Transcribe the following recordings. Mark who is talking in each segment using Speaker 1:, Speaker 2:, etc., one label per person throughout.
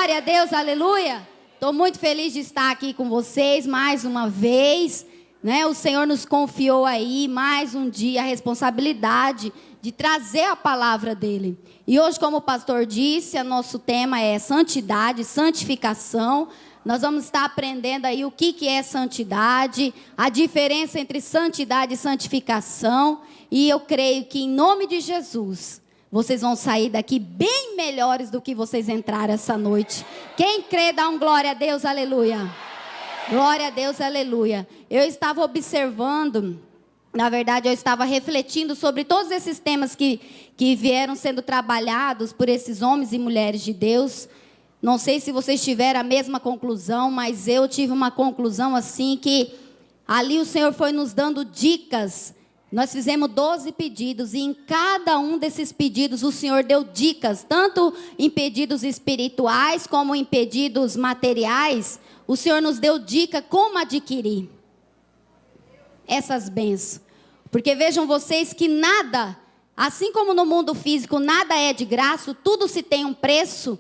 Speaker 1: Glória a Deus, aleluia. Estou muito feliz de estar aqui com vocês mais uma vez, né? O Senhor nos confiou aí mais um dia a responsabilidade de trazer a palavra dele. E hoje, como o pastor disse, o nosso tema é santidade, santificação. Nós vamos estar aprendendo aí o que é santidade, a diferença entre santidade e santificação. E eu creio que em nome de Jesus, vocês vão sair daqui bem melhores do que vocês entraram essa noite. Quem crê, dá um glória a Deus, aleluia. Glória a Deus, aleluia. Eu estava observando, na verdade eu estava refletindo sobre todos esses temas que vieram sendo trabalhados por esses homens e mulheres de Deus. Não sei se vocês tiveram a mesma conclusão, mas eu tive uma conclusão assim que ali o Senhor foi nos dando dicas. Nós fizemos 12 pedidos e em cada um desses pedidos o Senhor deu dicas, tanto em pedidos espirituais como em pedidos materiais. O Senhor nos deu dica como adquirir essas bênçãos. Porque vejam vocês que nada, assim como no mundo físico, nada é de graça, tudo se tem um preço,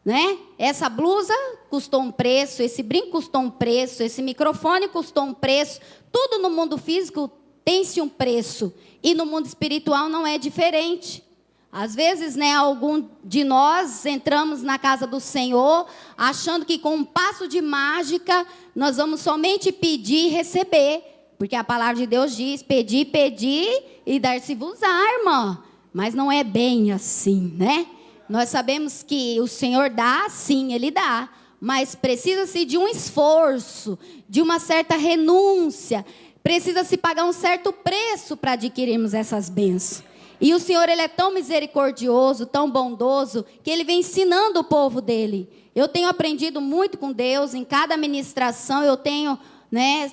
Speaker 1: né? Essa blusa custou um preço, esse brinco custou um preço, esse microfone custou um preço. Tudo no mundo físico tem-se um preço. E no mundo espiritual não é diferente. Às vezes, né, algum de nós entramos na casa do Senhor achando que com um passo de mágica nós vamos somente pedir e receber. Porque a palavra de Deus diz, pedir, pedir e dar-se-vos-á, irmã. Mas não é bem assim, né? Nós sabemos que o Senhor dá, sim, Ele dá. Mas precisa-se de um esforço, de uma certa renúncia. Precisa-se pagar um certo preço para adquirirmos essas bênçãos. E o Senhor, Ele é tão misericordioso, tão bondoso, que Ele vem ensinando o povo dEle. Eu tenho aprendido muito com Deus, em cada ministração eu tenho, né,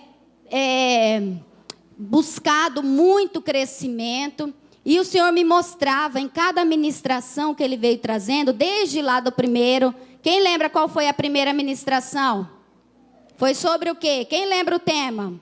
Speaker 1: buscado muito crescimento. E o Senhor me mostrava em cada ministração que Ele veio trazendo, desde lá do primeiro. Quem lembra qual foi a primeira ministração? Foi sobre o quê? Quem lembra o tema?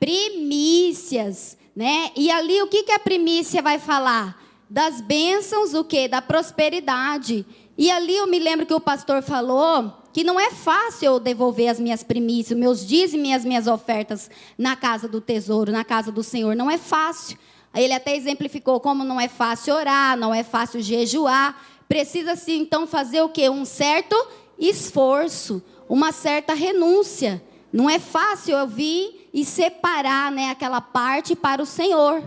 Speaker 1: Primícias, né? E ali o que a primícia vai falar? Das bênçãos, o quê? Da prosperidade. E ali eu me lembro que o pastor falou que não é fácil eu devolver as minhas primícias, meus dízimos e as minhas ofertas na casa do tesouro, na casa do Senhor. Não é fácil. Aí ele até exemplificou como não é fácil orar, não é fácil jejuar. Precisa-se então fazer o quê? Um certo esforço, uma certa renúncia. Não é fácil eu vir e separar, né, aquela parte para o Senhor.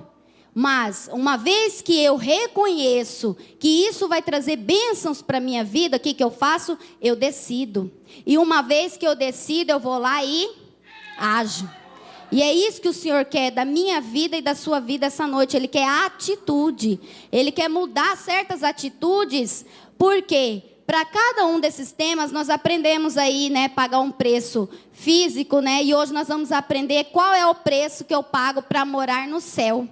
Speaker 1: Mas, uma vez que eu reconheço que isso vai trazer bênçãos para a minha vida, o que eu faço? Eu decido. E uma vez que eu decido, eu vou lá e ajo. E é isso que o Senhor quer da minha vida e da sua vida essa noite. Ele quer atitude. Ele quer mudar certas atitudes. Por quê? Para cada um desses temas, nós aprendemos aí, né, pagar um preço físico, né? E hoje nós vamos aprender qual é o preço que eu pago para morar no céu.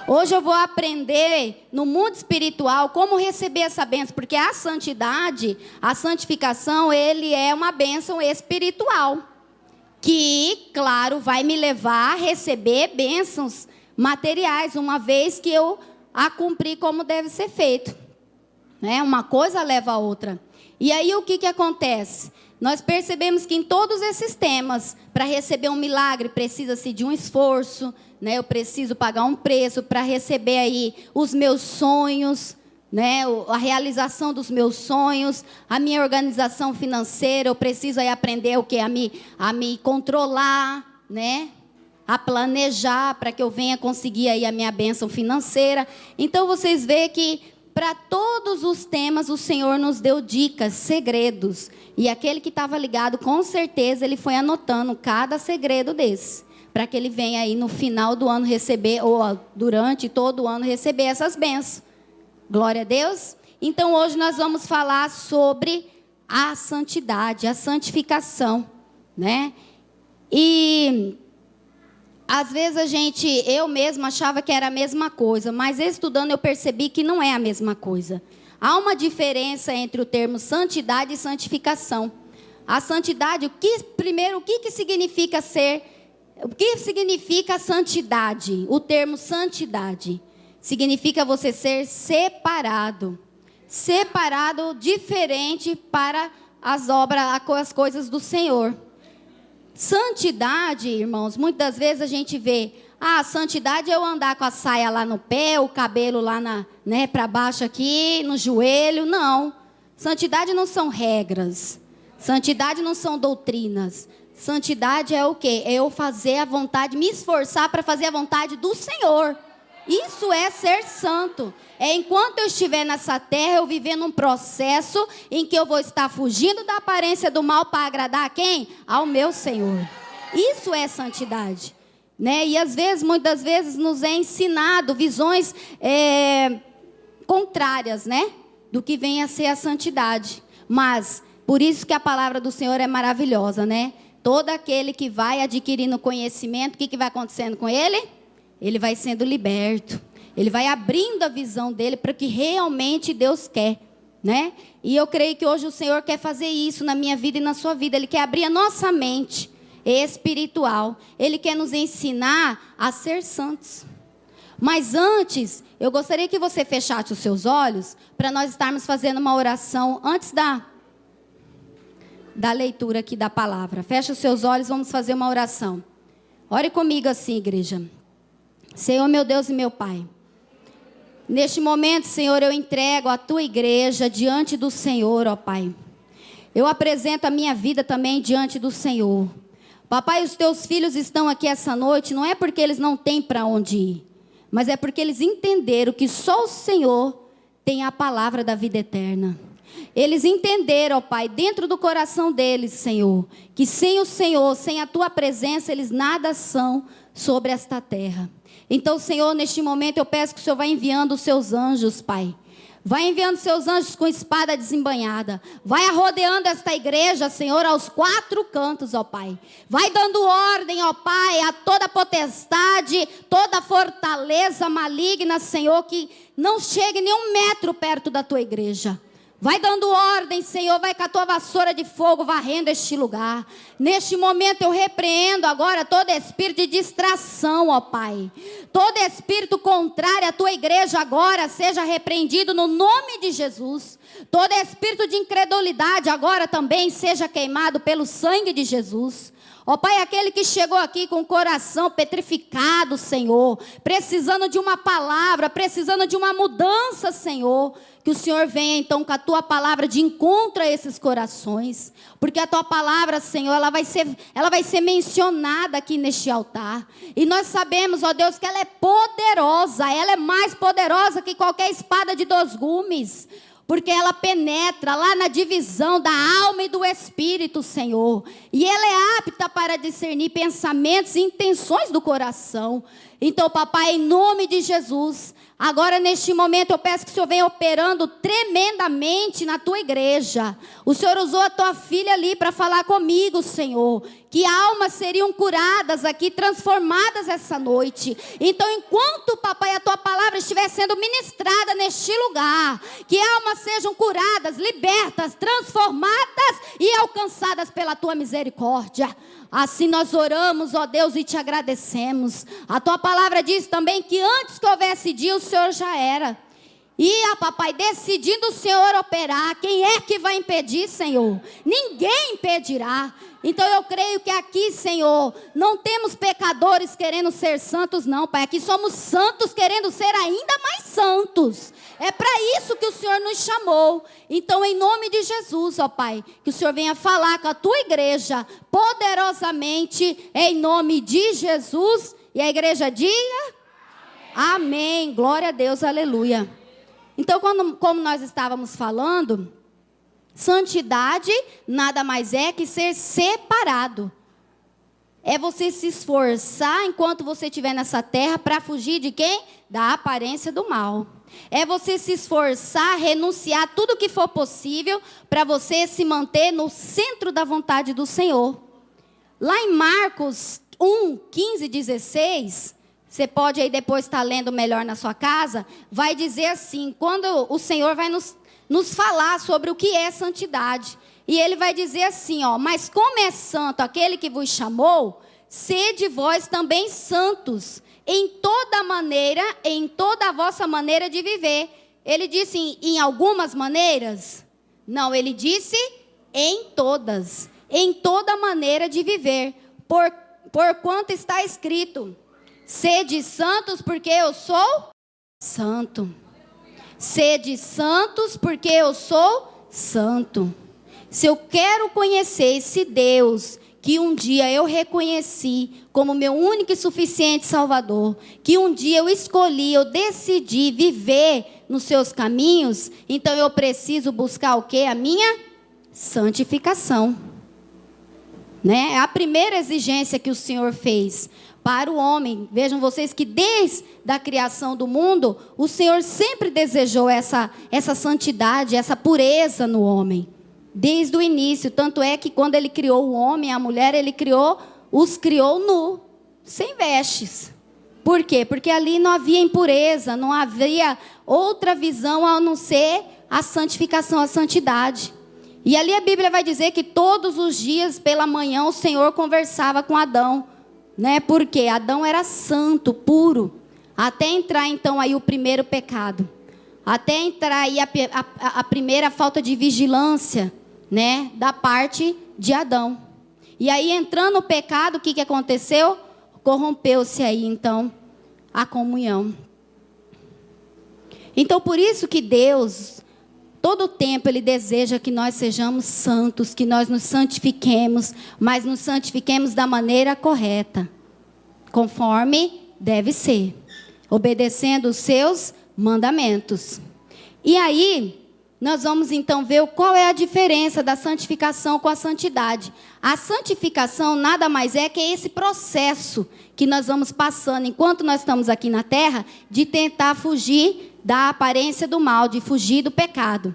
Speaker 1: Hoje eu vou aprender no mundo espiritual como receber essa bênção, porque a santidade, a santificação, ele é uma bênção espiritual, que, claro, vai me levar a receber bênçãos materiais, uma vez que eu a cumprir como deve ser feito. Né? Uma coisa leva a outra. E aí o que acontece? Nós percebemos que em todos esses temas, para receber um milagre, precisa-se de um esforço, né? Eu preciso pagar um preço para receber aí os meus sonhos, né? A realização dos meus sonhos, a minha organização financeira. Eu preciso aí aprender o quê? A me controlar, né? A planejar para que eu venha conseguir aí a minha bênção financeira. Então vocês veem que para todos os temas o Senhor nos deu dicas, segredos. E aquele que estava ligado, com certeza, ele foi anotando cada segredo desse. Para que ele venha aí no final do ano receber, ou durante todo o ano receber essas bênçãos. Glória a Deus. Então hoje nós vamos falar sobre a santidade, a santificação, né? E às vezes eu mesma achava que era a mesma coisa, mas estudando eu percebi que não é a mesma coisa. Há uma diferença entre o termo santidade e santificação. A santidade, primeiro, o que significa ser, o que significa santidade? O termo santidade significa você ser separado, separado, diferente para as obras, as coisas do Senhor. Santidade, irmãos, muitas vezes a gente vê, santidade é eu andar com a saia lá no pé, o cabelo lá para baixo aqui, no joelho. Não. Santidade não são regras. Santidade não são doutrinas. Santidade é o quê? É eu fazer a vontade, me esforçar para fazer a vontade do Senhor. Isso é ser santo. É enquanto eu estiver nessa terra, eu vivendo um processo em que eu vou estar fugindo da aparência do mal para agradar a quem? Ao meu Senhor. Isso é santidade. Né? E às vezes, muitas vezes, nos é ensinado visões contrárias, né? Do que vem a ser a santidade. Mas, por isso que a palavra do Senhor é maravilhosa, né? Todo aquele que vai adquirindo conhecimento, o que vai acontecendo com ele? Ele vai sendo liberto. Ele vai abrindo a visão dele para o que realmente Deus quer, né? E eu creio que hoje o Senhor quer fazer isso na minha vida e na sua vida. Ele quer abrir a nossa mente espiritual. Ele quer nos ensinar a ser santos. Mas antes, eu gostaria que você fechasse os seus olhos para nós estarmos fazendo uma oração antes da leitura aqui da palavra. Fecha os seus olhos, vamos fazer uma oração. Ore comigo assim, igreja. Senhor, meu Deus e meu Pai, neste momento, Senhor, eu entrego a tua igreja diante do Senhor, ó Pai. Eu apresento a minha vida também diante do Senhor. Papai, os teus filhos estão aqui essa noite, não é porque eles não têm para onde ir, mas é porque eles entenderam que só o Senhor tem a palavra da vida eterna. Eles entenderam, ó Pai, dentro do coração deles, Senhor, que sem o Senhor, sem a tua presença, eles nada são sobre esta terra. Então, Senhor, neste momento eu peço que o Senhor vá enviando os seus anjos, Pai. Vai enviando seus anjos com espada desembainhada. Vai arrodeando esta igreja, Senhor, aos 4 cantos, ó Pai. Vai dando ordem, ó Pai, a toda potestade, toda fortaleza maligna, Senhor, que não chegue nem 1 metro perto da tua igreja. Vai dando ordem, Senhor, vai com a tua vassoura de fogo varrendo este lugar. Neste momento eu repreendo agora todo espírito de distração, ó Pai. Todo espírito contrário à tua igreja agora seja repreendido no nome de Jesus. Todo espírito de incredulidade agora também seja queimado pelo sangue de Jesus. Ó Pai, aquele que chegou aqui com o coração petrificado, Senhor, precisando de uma palavra, precisando de uma mudança, Senhor, que o Senhor venha então com a tua palavra de encontro a esses corações, porque a tua palavra, Senhor, ela vai ser mencionada aqui neste altar, e nós sabemos, ó Deus, que ela é poderosa, ela é mais poderosa que qualquer espada de 2 gumes, porque ela penetra lá na divisão da alma e do espírito, Senhor. E ela é apta para discernir pensamentos e intenções do coração. Então, papai, em nome de Jesus, agora neste momento eu peço que o Senhor venha operando tremendamente na tua igreja. O Senhor usou a tua filha ali para falar comigo, Senhor, que almas seriam curadas aqui, transformadas essa noite. Então, enquanto, papai, a tua palavra estiver sendo ministrada neste lugar, que almas sejam curadas, libertas, transformadas e alcançadas pela tua misericórdia. Assim nós oramos, ó Deus, e te agradecemos. A tua palavra diz também que antes que houvesse dia, o Senhor já era. E, papai, decidindo o Senhor operar, quem é que vai impedir, Senhor? Ninguém impedirá. Então eu creio que aqui, Senhor, não temos pecadores querendo ser santos, não, Pai. Aqui somos santos querendo ser ainda mais santos. É para isso que o Senhor nos chamou. Então, em nome de Jesus, ó Pai, que o Senhor venha falar com a tua igreja poderosamente, em nome de Jesus. E a igreja diga: amém. Glória a Deus, aleluia. Então, como nós estávamos falando, santidade nada mais é que ser separado. É você se esforçar enquanto você estiver nessa terra para fugir de quem? Da aparência do mal. É você se esforçar, renunciar tudo que for possível para você se manter no centro da vontade do Senhor. Lá em Marcos 1, 15, 16, você pode aí depois estar lendo melhor na sua casa, vai dizer assim, quando o Senhor vai nos falar sobre o que é santidade. E ele vai dizer assim, ó: mas como é santo aquele que vos chamou, sede vós também santos, em toda maneira, em toda a vossa maneira de viver, Ele disse em algumas maneiras? Não, ele disse em todas. Em toda maneira de viver. Porquanto está escrito: sede santos, porque eu sou santo. Sede santos, porque eu sou santo. Se eu quero conhecer esse Deus que um dia eu reconheci como meu único e suficiente Salvador, que um dia eu escolhi, eu decidi viver nos seus caminhos, então eu preciso buscar o quê? A minha santificação. Né? É a primeira exigência que o Senhor fez para o homem. Vejam vocês que desde a criação do mundo, o Senhor sempre desejou essa santidade, essa pureza no homem. Desde o início. Tanto é que quando ele criou o homem e a mulher, ele os criou nu, sem vestes. Por quê? Porque ali não havia impureza, não havia outra visão a não ser a santificação, a santidade. E ali a Bíblia vai dizer que todos os dias pela manhã o Senhor conversava com Adão. Né? Porque Adão era santo, puro. Até entrar então aí o primeiro pecado. Até entrar aí a primeira falta de vigilância, né? Da parte de Adão. E aí entrando o pecado, o que aconteceu? Corrompeu-se aí então a comunhão. Então por isso que Deus, todo o tempo Ele deseja que nós sejamos santos, que nós nos santifiquemos, mas nos santifiquemos da maneira correta, conforme deve ser, obedecendo os seus mandamentos. E aí, nós vamos então ver qual é a diferença da santificação com a santidade. A santificação nada mais é que esse processo que nós vamos passando, enquanto nós estamos aqui na terra, de tentar fugir da aparência do mal, de fugir do pecado.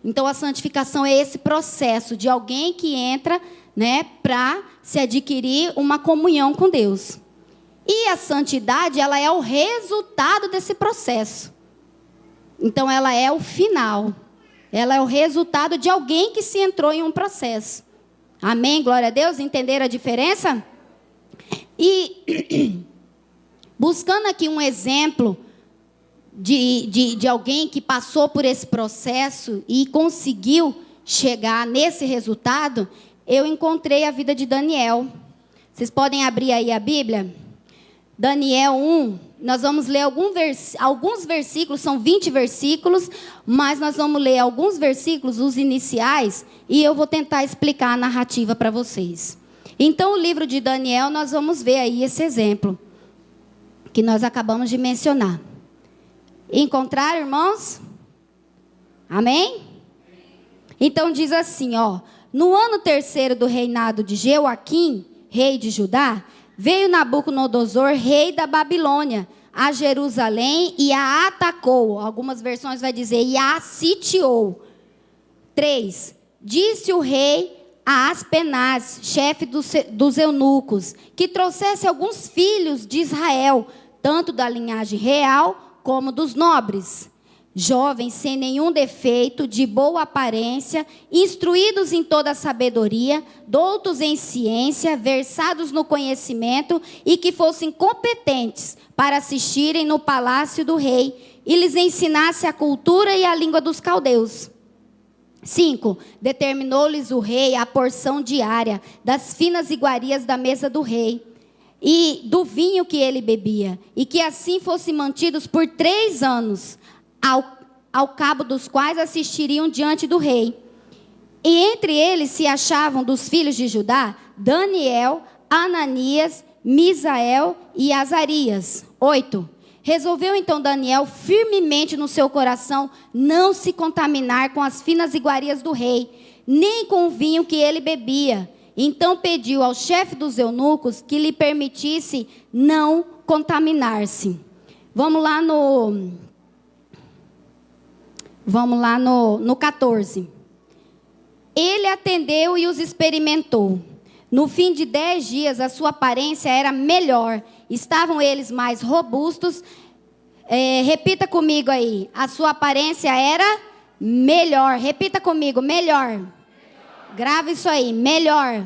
Speaker 1: Então a santificação é esse processo de alguém que entra, né, para se adquirir uma comunhão com Deus. E a santidade, ela é o resultado desse processo. Então ela é o final. Ela é o resultado de alguém que se entrou em um processo. Amém? Glória a Deus. Entenderam a diferença? E buscando aqui um exemplo de alguém que passou por esse processo e conseguiu chegar nesse resultado, eu encontrei a vida de Daniel. Vocês podem abrir aí a Bíblia? Daniel 1, nós vamos ler alguns versículos, são 20 versículos, mas nós vamos ler alguns versículos, os iniciais, e eu vou tentar explicar a narrativa para vocês. Então, o livro de Daniel, nós vamos ver aí esse exemplo, que nós acabamos de mencionar. Encontraram, irmãos? Amém? Então, diz assim, ó: no ano 3º do reinado de Jeoaquim, rei de Judá, veio Nabucodonosor, rei da Babilônia, a Jerusalém e a atacou. Algumas versões vai dizer, e a sitiou. 3. Disse o rei a Aspenaz, chefe dos eunucos, que trouxesse alguns filhos de Israel, tanto da linhagem real como dos nobres. Jovens sem nenhum defeito, de boa aparência, instruídos em toda a sabedoria, doutos em ciência, versados no conhecimento e que fossem competentes para assistirem no palácio do rei e lhes ensinasse a cultura e a língua dos caldeus. 5. Determinou-lhes o rei a porção diária das finas iguarias da mesa do rei e do vinho que ele bebia, e que assim fossem mantidos por 3 anos, ao cabo dos quais assistiriam diante do rei. E entre eles se achavam dos filhos de Judá, Daniel, Ananias, Misael e Azarias. 8. Resolveu então Daniel firmemente no seu coração não se contaminar com as finas iguarias do rei, nem com o vinho que ele bebia. Então pediu ao chefe dos eunucos que lhe permitisse não contaminar-se. Vamos lá no 14. Ele atendeu e os experimentou. No fim de 10 dias, a sua aparência era melhor. Estavam eles mais robustos. Repita comigo aí. A sua aparência era melhor. Repita comigo, melhor. Grava isso aí, melhor.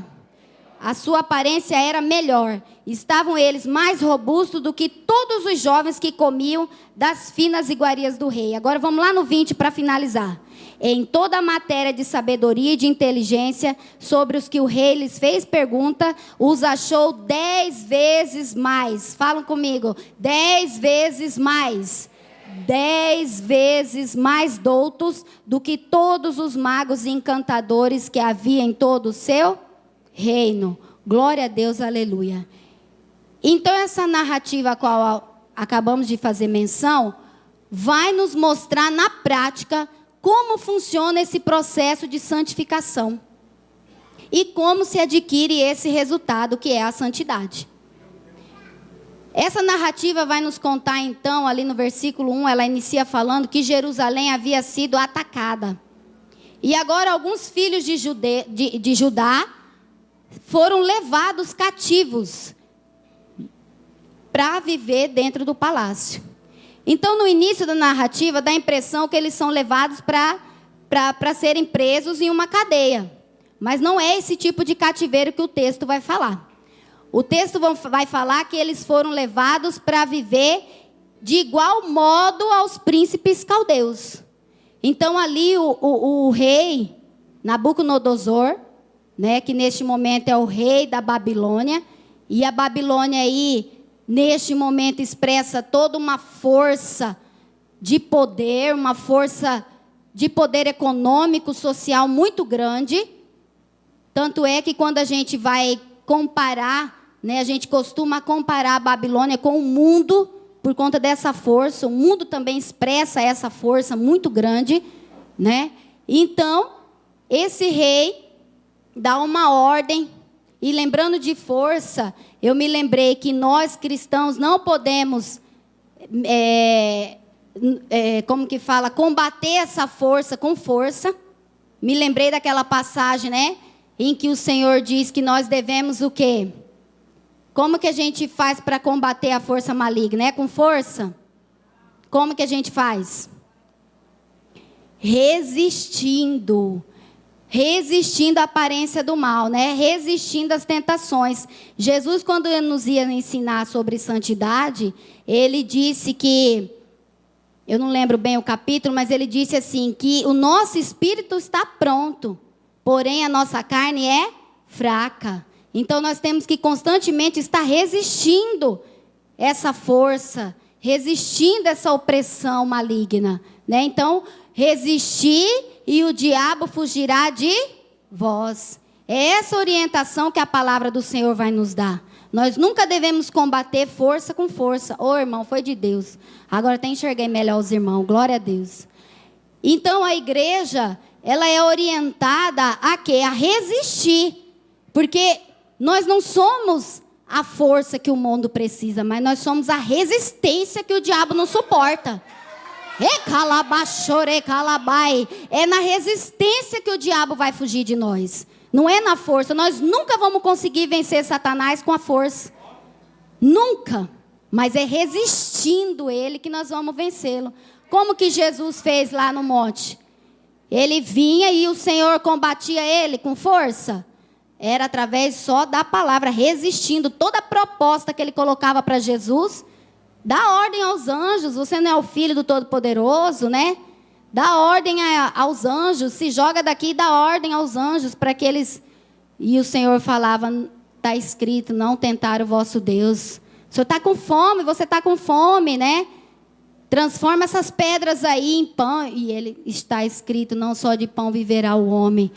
Speaker 1: a sua aparência era melhor. Estavam eles mais robustos do que todos os jovens que comiam das finas iguarias do rei. Agora vamos lá no 20 para finalizar. Em toda a matéria de sabedoria e de inteligência, sobre os que o rei lhes fez pergunta, os achou 10 vezes mais. Falam comigo, 10 vezes mais. 10 vezes mais doutos do que todos os magos e encantadores que havia em todo o seu reino. Glória a Deus, aleluia. Então essa narrativa a qual acabamos de fazer menção, vai nos mostrar na prática como funciona esse processo de santificação. E como se adquire esse resultado que é a santidade. Essa narrativa vai nos contar então, ali no versículo 1, ela inicia falando que Jerusalém havia sido atacada. E agora alguns filhos de Judá foram levados cativos para viver dentro do palácio. Então, no início da narrativa, dá a impressão que eles são levados para serem presos em uma cadeia. Mas não é esse tipo de cativeiro que o texto vai falar. O texto vai falar que eles foram levados para viver de igual modo aos príncipes caldeus. Então, ali o rei Nabucodonosor, né, que neste momento é o rei da Babilônia, e a Babilônia aí, neste momento, expressa toda uma força de poder, uma força de poder econômico, social muito grande. Tanto é que quando a gente vai comparar, né, a gente costuma comparar a Babilônia com o mundo, por conta dessa força. O mundo também expressa essa força muito grande, né? Então, esse rei dá uma ordem. E lembrando de força, eu me lembrei que nós cristãos não podemos, combater essa força com força. Me lembrei daquela passagem, né? Em que o Senhor diz que nós devemos o quê? Como que a gente faz para combater a força maligna? É com força? Como que a gente faz? Resistindo. Resistindo à aparência do mal, né? Resistindo às tentações. Jesus, quando ele nos ia ensinar sobre santidade, ele disse que, eu não lembro bem o capítulo, mas ele disse assim, que o nosso espírito está pronto, porém a nossa carne é fraca. Então nós temos que constantemente estar resistindo essa força, resistindo essa opressão maligna, né? Então, resistir e o diabo fugirá de vós. É essa orientação que a palavra do Senhor vai nos dar. Nós nunca devemos combater força com força. Ô, irmão, foi de Deus. Agora até enxerguei melhor os irmãos. Glória a Deus. Então a igreja, ela é orientada a quê? A resistir. Porque nós não somos a força que o mundo precisa, mas nós somos a resistência que o diabo não suporta. É na resistência que o diabo vai fugir de nós. Não é na força. Nós nunca vamos conseguir vencer Satanás com a força. Nunca. Mas é resistindo ele que nós vamos vencê-lo. Como que Jesus fez lá no monte? Ele vinha e o Senhor combatia ele com força? Era através só da palavra, resistindo. Toda a proposta que ele colocava para Jesus, dá ordem aos anjos. Você não é o filho do Todo-Poderoso, né? Dá ordem aos anjos. Se joga daqui e dá ordem aos anjos para que eles... E o Senhor falava, está escrito, não tentar o vosso Deus. O Senhor está com fome, você está com fome, né? Transforma essas pedras aí em pão. E ele está escrito, não só de pão viverá o homem.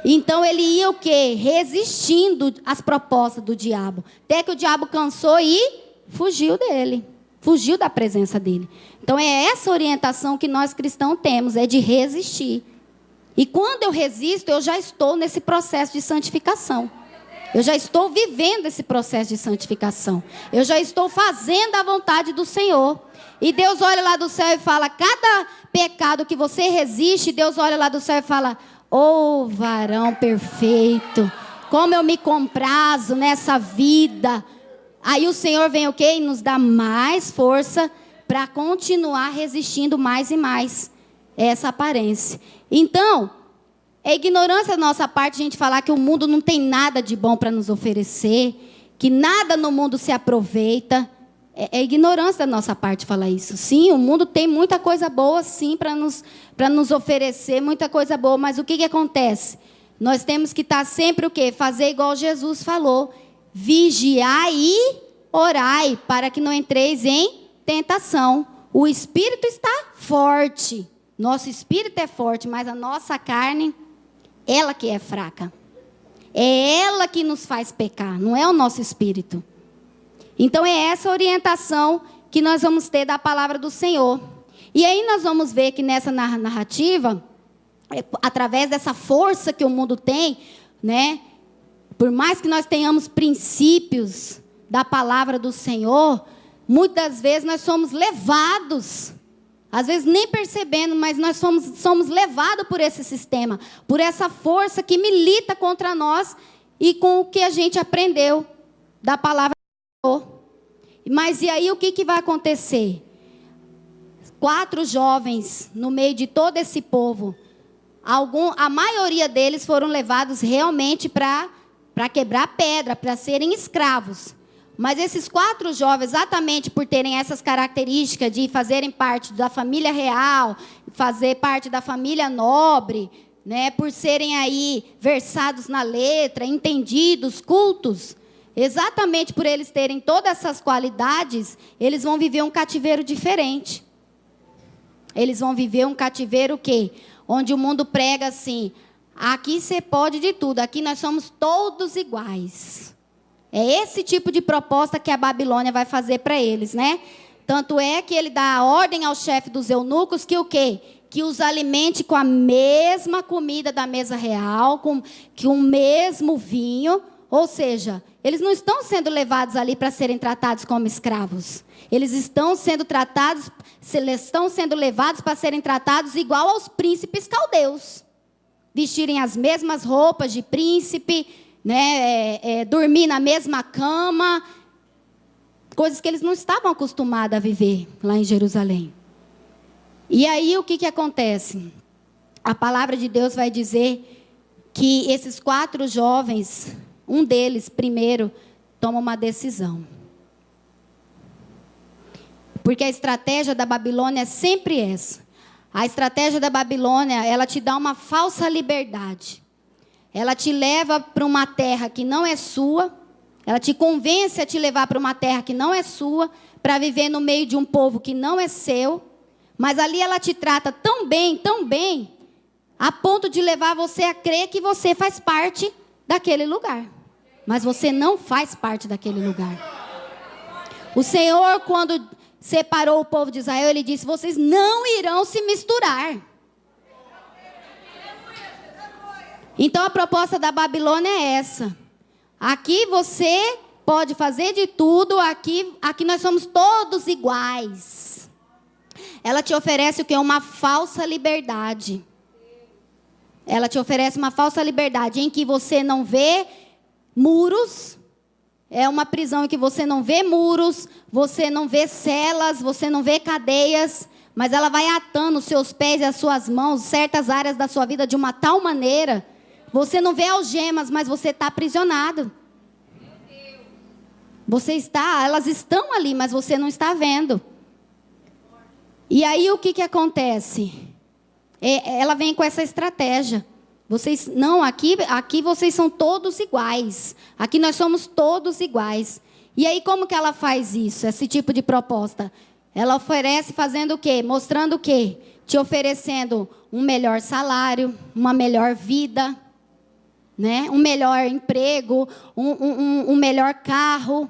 Speaker 1: Então ele ia o quê? Resistindo às propostas do diabo. Até que o diabo cansou e fugiu dele. Fugiu da presença dele. Então é essa orientação que nós cristãos temos, é de resistir. E quando eu resisto, eu já estou nesse processo de santificação. Eu já estou vivendo esse processo de santificação. Eu já estou fazendo a vontade do Senhor. E Deus olha lá do céu e fala, cada pecado que você resiste, Deus olha lá do céu e fala, ô varão perfeito, como eu me comprazo nessa vida. Aí o Senhor vem o quê? E nos dá mais força para continuar resistindo mais e mais essa aparência. Então, É ignorância da nossa parte a gente falar que o mundo não tem nada de bom para nos oferecer, que nada no mundo se aproveita. É ignorância da nossa parte falar isso. Sim, o mundo tem muita coisa boa, sim, para nos oferecer, muita coisa boa. Mas o que acontece? Nós temos que estar sempre o quê? Fazer igual Jesus falou. Vigiai e orai, para que não entreis em tentação. O espírito está forte. Nosso espírito é forte, mas a nossa carne, ela que é fraca. É ela que nos faz pecar, não é o nosso espírito. Então é essa orientação que nós vamos ter da palavra do Senhor. E aí nós vamos ver que nessa narrativa, através dessa força que o mundo tem, né? Por mais que nós tenhamos princípios da palavra do Senhor, muitas vezes nós somos levados, às vezes nem percebendo, mas nós somos levados por esse sistema, por essa força que milita contra nós e com o que a gente aprendeu da palavra do Senhor. Mas e aí o que vai acontecer? 4 jovens no meio de todo esse povo, a maioria deles foram levados realmente para quebrar pedra, para serem escravos. Mas esses 4 jovens, exatamente por terem essas características de fazerem parte da família real, fazer parte da família nobre, né, por serem aí versados na letra, entendidos, cultos, exatamente por eles terem todas essas qualidades, eles vão viver um cativeiro diferente. Eles vão viver um cativeiro o quê? Onde o mundo prega assim, aqui você pode de tudo, aqui nós somos todos iguais. É esse tipo de proposta que a Babilônia vai fazer para eles, né? Tanto é que ele dá a ordem ao chefe dos eunucos que o quê? Que os alimente com a mesma comida da mesa real, com o mesmo vinho. Ou seja, eles não estão sendo levados ali para serem tratados como escravos. Eles estão sendo levados para serem tratados igual aos príncipes caldeus. Vestirem as mesmas roupas de príncipe, né, dormir na mesma cama, coisas que eles não estavam acostumados a viver lá em Jerusalém. E aí o que acontece? A palavra de Deus vai dizer que esses 4 jovens, um deles primeiro toma uma decisão. Porque a estratégia da Babilônia é sempre essa. A estratégia da Babilônia, ela te dá uma falsa liberdade. Ela te leva para uma terra que não é sua. Ela te convence a te levar para uma terra que não é sua, para viver no meio de um povo que não é seu. Mas ali ela te trata tão bem, a ponto de levar você a crer que você faz parte daquele lugar. Mas você não faz parte daquele lugar. O Senhor, quando separou o povo de Israel, ele disse, vocês não irão se misturar. Então a proposta da Babilônia é essa. Aqui você pode fazer de tudo, aqui nós somos todos iguais. Ela te oferece o quê? Uma falsa liberdade. Ela te oferece uma falsa liberdade em que você não vê muros. É uma prisão em que você não vê muros, você não vê celas, você não vê cadeias, mas ela vai atando os seus pés e as suas mãos, certas áreas da sua vida de uma tal maneira, você não vê algemas, mas você está aprisionado. Elas estão ali, mas você não está vendo. E aí o que acontece? Ela vem com essa estratégia. Aqui vocês são todos iguais. Aqui nós somos todos iguais. E aí como que ela faz isso? Esse tipo de proposta. Ela oferece fazendo o quê? Mostrando o quê? Te oferecendo um melhor salário, uma melhor vida, né? Um melhor emprego, um melhor carro.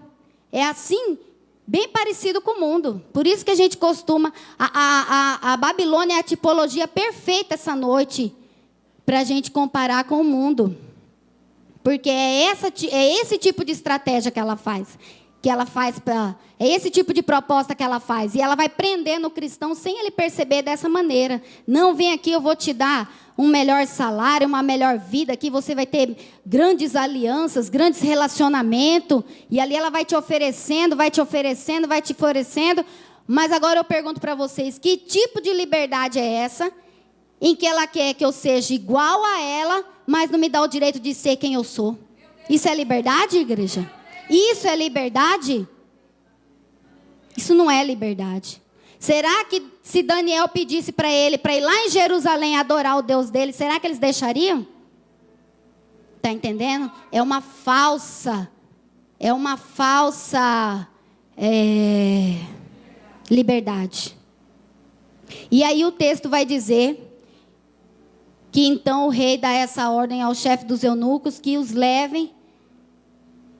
Speaker 1: É assim, bem parecido com o mundo. Por isso que a gente costuma... A Babilônia é a tipologia perfeita essa noite para a gente comparar com o mundo. Porque é esse tipo de estratégia que ela faz. É esse tipo de proposta que ela faz. E ela vai prendendo o cristão sem ele perceber dessa maneira. Não, vem aqui, eu vou te dar um melhor salário, uma melhor vida. Aqui você vai ter grandes alianças, grandes relacionamentos. E ali ela vai te oferecendo. Mas agora eu pergunto para vocês, que tipo de liberdade é essa em que ela quer que eu seja igual a ela, mas não me dá o direito de ser quem eu sou. Isso é liberdade, igreja? Isso é liberdade? Isso não é liberdade. Será que se Daniel pedisse para ele, para ir lá em Jerusalém adorar o Deus dele, será que eles deixariam? Está entendendo? É uma falsa liberdade. E aí o texto vai dizer que então o rei dá essa ordem ao chefe dos eunucos que os levem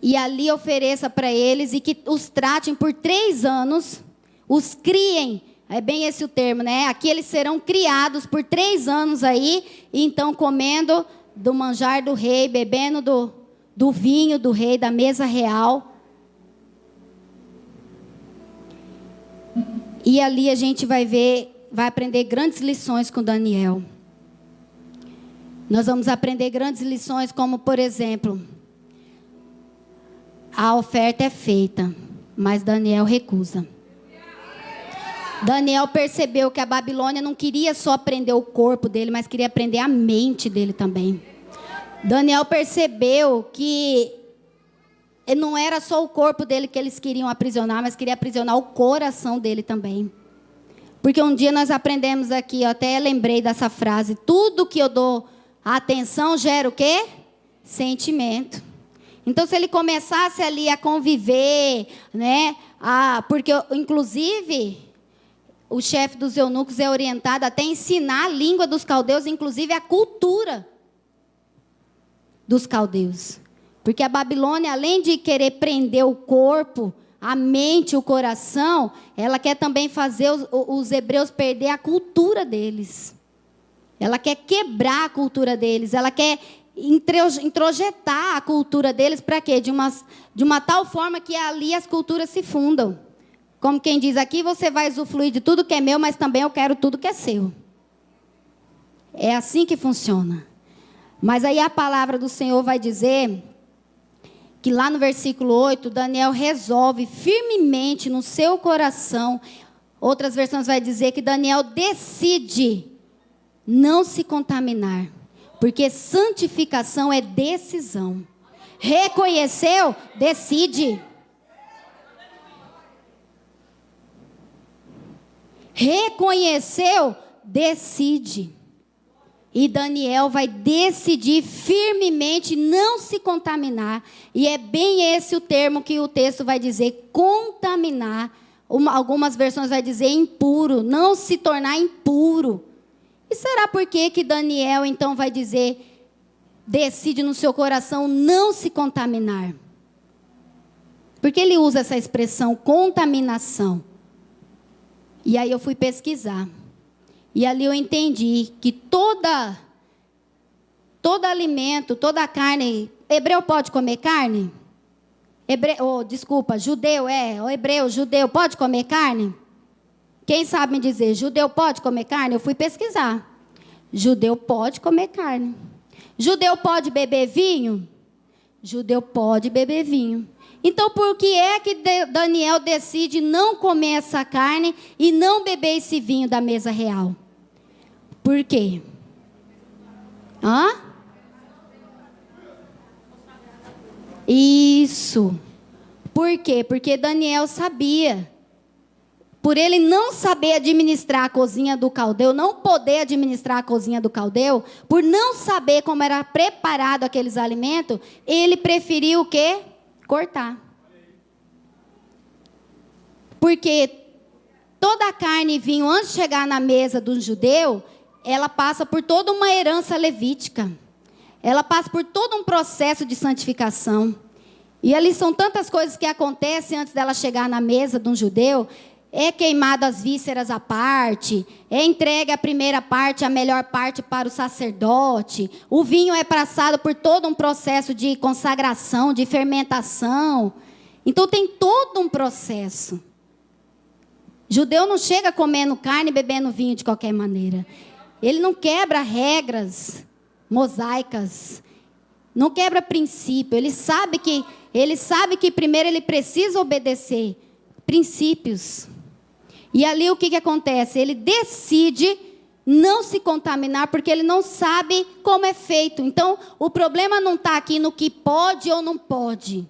Speaker 1: e ali ofereça para eles e que os tratem por 3 anos, os criem, é bem esse o termo, né? Aqui eles serão criados por 3 anos aí, e então comendo do manjar do rei, bebendo do vinho do rei, da mesa real. E ali a gente vai aprender grandes lições com Daniel. Nós vamos aprender grandes lições como, por exemplo, a oferta é feita, mas Daniel recusa. Daniel percebeu que a Babilônia não queria só prender o corpo dele, mas queria prender a mente dele também. Daniel percebeu que não era só o corpo dele que eles queriam aprisionar, mas queria aprisionar o coração dele também. Porque um dia nós aprendemos aqui, eu até lembrei dessa frase, tudo que eu dou atenção gera o quê? Sentimento. Então, se ele começasse ali a conviver, né? Porque, inclusive, o chefe dos eunucos é orientado até a ensinar a língua dos caldeus, inclusive a cultura dos caldeus. Porque a Babilônia, além de querer prender o corpo, a mente, o coração, ela quer também fazer os hebreus perder a cultura deles. Ela quer quebrar a cultura deles, ela quer introjetar a cultura deles para quê? De uma tal forma que ali as culturas se fundam. Como quem diz, aqui você vai usufruir de tudo que é meu, mas também eu quero tudo que é seu. É assim que funciona. Mas aí a palavra do Senhor vai dizer que lá no versículo 8, Daniel resolve firmemente no seu coração. Outras versões vai dizer que Daniel decide não se contaminar. Porque santificação é decisão. Reconheceu? Decide. Reconheceu? Decide. E Daniel vai decidir firmemente não se contaminar. E é bem esse o termo que o texto vai dizer, contaminar. Algumas versões vai dizer impuro, não se tornar impuro. E será por que Daniel então vai dizer, decide no seu coração não se contaminar? Porque ele usa essa expressão, contaminação. E aí eu fui pesquisar. E ali eu entendi que todo alimento, toda carne... Hebreu pode comer carne? Judeu, judeu pode comer carne? Quem sabe me dizer, judeu pode comer carne? Eu fui pesquisar. Judeu pode comer carne. Judeu pode beber vinho? Judeu pode beber vinho. Então, por que é que Daniel decide não comer essa carne e não beber esse vinho da mesa real? Por quê? Isso. Por quê? Porque Daniel sabia. Por ele não saber administrar a cozinha do caldeu, não poder administrar a cozinha do caldeu, por não saber como era preparado aqueles alimentos, ele preferiu o quê? Cortar. Porque toda a carne e vinho, antes de chegar na mesa do judeu, ela passa por toda uma herança levítica. Ela passa por todo um processo de santificação. E ali são tantas coisas que acontecem antes dela chegar na mesa de um judeu. É queimado as vísceras à parte, é entregue a primeira parte, a melhor parte para o sacerdote. O vinho é passado por todo um processo de consagração, de fermentação. Então tem todo um processo. Judeu não chega comendo carne e bebendo vinho de qualquer maneira. Ele não quebra regras mosaicas, não quebra princípio. Ele sabe que primeiro ele precisa obedecer princípios. E ali o que acontece? Ele decide não se contaminar, porque ele não sabe como é feito. Então, o problema não está aqui no que pode ou não pode.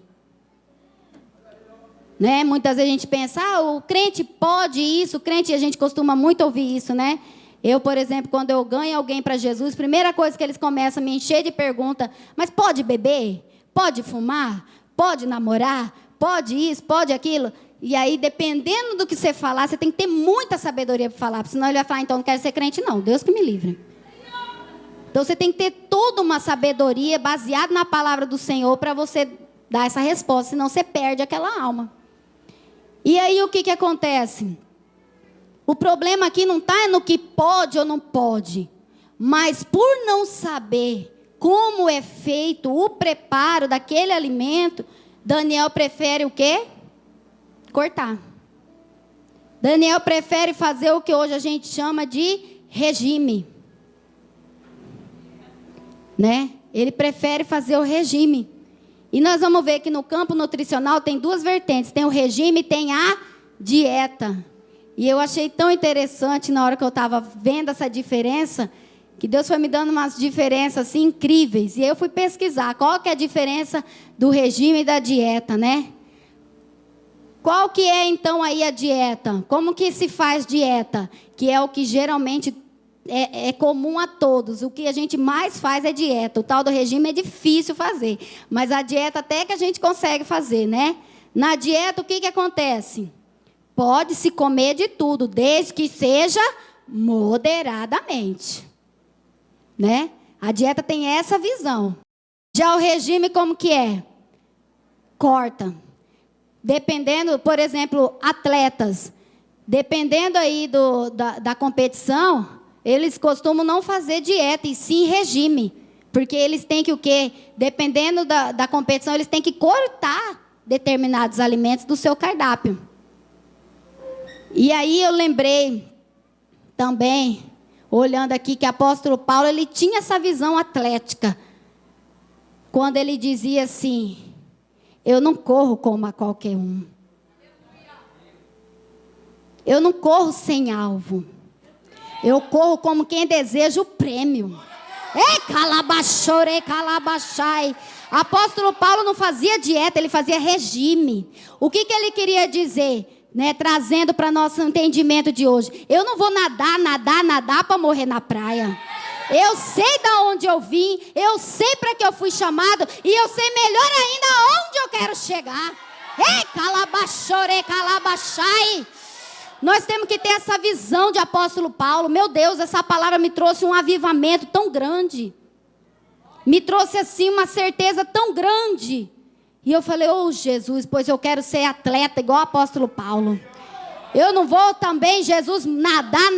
Speaker 1: Né? Muitas vezes a gente pensa, o crente pode isso, o crente, a gente costuma muito ouvir isso, né? Eu, por exemplo, quando eu ganho alguém para Jesus, a primeira coisa que eles começam a me encher de pergunta, mas pode beber? Pode fumar? Pode namorar? Pode isso? Pode aquilo? E aí, dependendo do que você falar, você tem que ter muita sabedoria para falar, senão ele vai falar, então não quero ser crente não, Deus que me livre. Então você tem que ter toda uma sabedoria baseada na palavra do Senhor para você dar essa resposta, senão você perde aquela alma. E aí o que acontece? O problema aqui não está no que pode ou não pode, mas por não saber como é feito o preparo daquele alimento, Daniel prefere o quê? Cortar. Daniel prefere fazer o que hoje a gente chama de regime. Né? Ele prefere fazer o regime. E nós vamos ver que no campo nutricional tem duas vertentes. Tem o regime e tem a dieta. E eu achei tão interessante na hora que eu estava vendo essa diferença, que Deus foi me dando umas diferenças assim, incríveis. E aí eu fui pesquisar qual que é a diferença do regime e da dieta, né? Qual que é então aí a dieta? Como que se faz dieta? Que é o que geralmente é comum a todos. O que a gente mais faz é dieta. O tal do regime é difícil fazer. Mas a dieta até que a gente consegue fazer, né? Na dieta o que acontece? Pode-se comer de tudo, desde que seja moderadamente. Né? A dieta tem essa visão. Já o regime como que é? Corta. Dependendo, por exemplo, atletas, dependendo aí da competição, eles costumam não fazer dieta, e sim regime. Porque eles têm que o quê? Dependendo da competição, eles têm que cortar determinados alimentos do seu cardápio. E aí eu lembrei também, olhando aqui, que o apóstolo Paulo, ele tinha essa visão atlética. Quando ele dizia assim, eu não corro como a qualquer um. Eu não corro sem alvo. Eu corro como quem deseja o prêmio. Ei, calabachore, calabachai. Apóstolo Paulo não fazia dieta, ele fazia regime. O que ele queria dizer? Né, trazendo para nosso entendimento de hoje. Eu não vou nadar para morrer na praia. Eu sei de onde eu vim, eu sei para que eu fui chamado, e eu sei melhor ainda onde eu quero chegar. Ei, calabachore, calabachai. Nós temos que ter essa visão de apóstolo Paulo. Meu Deus, essa palavra me trouxe um avivamento tão grande. Me trouxe assim uma certeza tão grande. E eu falei, Jesus, pois eu quero ser atleta igual o apóstolo Paulo. Eu não vou também, Jesus, nadar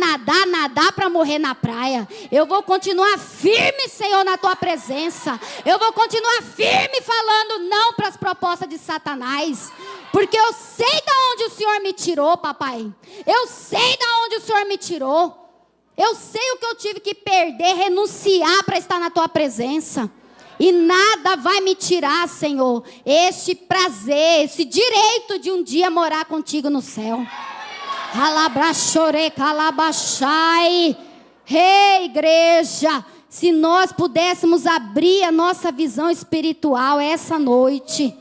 Speaker 1: para morrer na praia. Eu vou continuar firme, Senhor, na tua presença. Eu vou continuar firme falando não para as propostas de Satanás. Porque eu sei de onde o Senhor me tirou, papai. Eu sei de onde o Senhor me tirou. Eu sei o que eu tive que perder, renunciar para estar na tua presença. E nada vai me tirar, Senhor, este prazer, esse direito de um dia morar contigo no céu. Alabrachore, calabachai. Ei, igreja, se nós pudéssemos abrir a nossa visão espiritual essa noite,